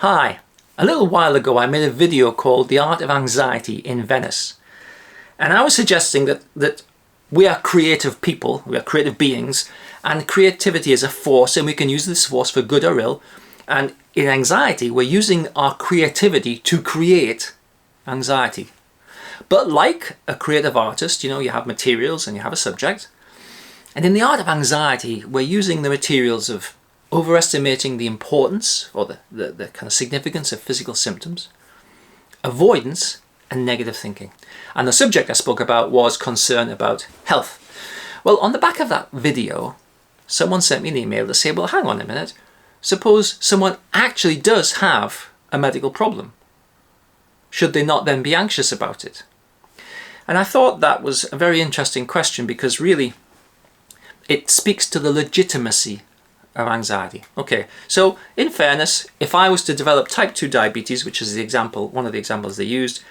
Hi, a little while ago I made a video called The Art of Anxiety in Venice. And I was suggesting that we are creative people, we are creative beings, and creativity is a force and we can use this force for good or ill. And in anxiety, we're using our creativity to create anxiety. But like a creative artist, you have materials and you have a subject. And in the art of anxiety, we're using the materials of overestimating the importance or the kind of significance of physical symptoms, avoidance, and negative thinking. And the subject I spoke about was concern about health. Well, on the back of that video, someone sent me an email to say, well, hang on a minute. Suppose someone actually does have a medical problem. Should they not then be anxious about it? And I thought that was a very interesting question because really it speaks to the legitimacy of anxiety. Okay, so in fairness, if I was to develop type 2 diabetes, which is one of the examples they used,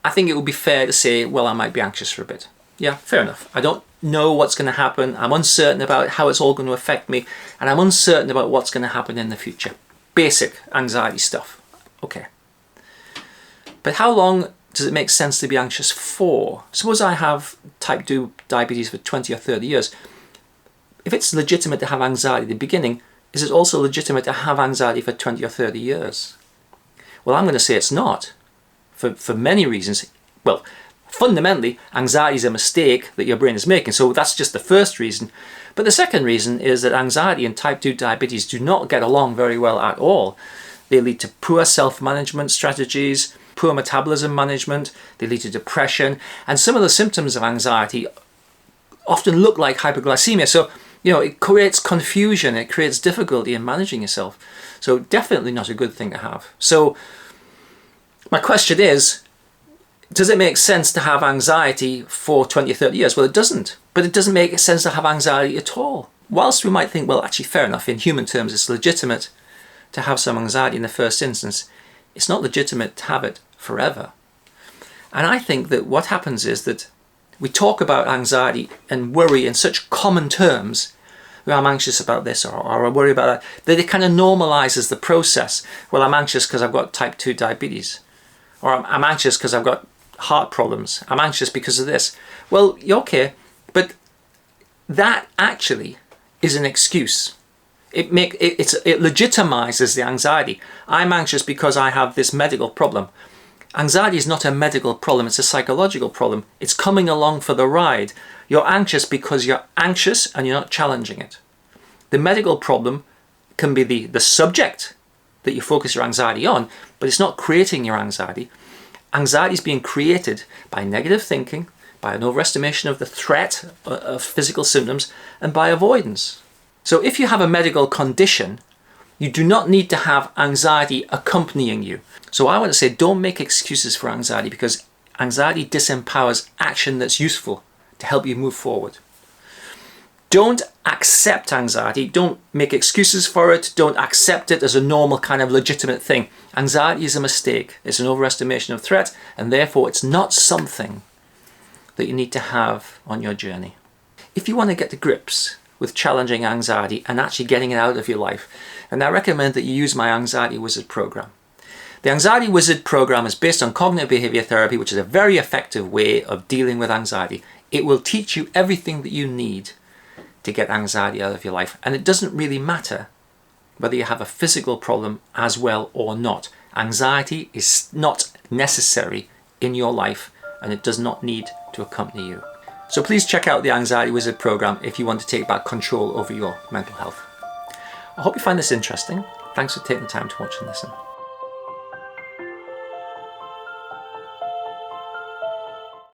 I think it would be fair to say, well, I might be anxious for a bit. Yeah, fair enough. I don't know what's going to happen. I'm uncertain about how it's all going to affect me, and I'm uncertain about what's going to happen in the future. Basic anxiety stuff. Okay. But how long does it make sense to be anxious for? Suppose I have type 2 diabetes for 20 or 30 years. If it's legitimate to have anxiety at the beginning, is it also legitimate to have anxiety for 20 or 30 years? Well, I'm going to say it's not, for many reasons. Well, fundamentally, anxiety is a mistake that your brain is making, so that's just the first reason. But the second reason is that anxiety and type 2 diabetes do not get along very well at all. They lead to poor self-management strategies, poor metabolism management, they lead to depression, and some of the symptoms of anxiety often look like hypoglycemia. So, it creates confusion, it creates difficulty in managing yourself. So definitely not a good thing to have. So my question is, does it make sense to have anxiety for 20 or 30 years? Well, it doesn't. But it doesn't make sense to have anxiety at all. Whilst we might think, well, actually, fair enough, in human terms, it's legitimate to have some anxiety in the first instance. It's not legitimate to have it forever. And I think that what happens is that we talk about anxiety and worry in such common terms. Well, I'm anxious about this or I worry about that it kind of normalizes the process. Well, I'm anxious because I've got type 2 diabetes. Or I'm anxious because I've got heart problems. I'm anxious because of this. Well, you're okay, but that actually is an excuse. It legitimizes the anxiety. I'm anxious because I have this medical problem. Anxiety is not a medical problem, it's a psychological problem. It's coming along for the ride. You're anxious because you're anxious and you're not challenging it. The medical problem can be the subject that you focus your anxiety on, but it's not creating your anxiety. Anxiety is being created by negative thinking, by an overestimation of the threat of physical symptoms, and by avoidance. So if you have a medical condition, you do not need to have anxiety accompanying you. So I want to say, don't make excuses for anxiety because anxiety disempowers action that's useful to help you move forward. Don't accept anxiety. Don't make excuses for it. Don't accept it as a normal kind of legitimate thing. Anxiety is a mistake. It's an overestimation of threat, and therefore it's not something that you need to have on your journey. If you want to get to grips with challenging anxiety and actually getting it out of your life, and I recommend that you use my Anxiety Wizard program. The Anxiety Wizard program is based on cognitive behavior therapy, which is a very effective way of dealing with anxiety. It will teach you everything that you need to get anxiety out of your life. And it doesn't really matter whether you have a physical problem as well or not. Anxiety is not necessary in your life and it does not need to accompany you. So please check out the Anxiety Wizard program if you want to take back control over your mental health. I hope you find this interesting. Thanks for taking the time to watch and listen.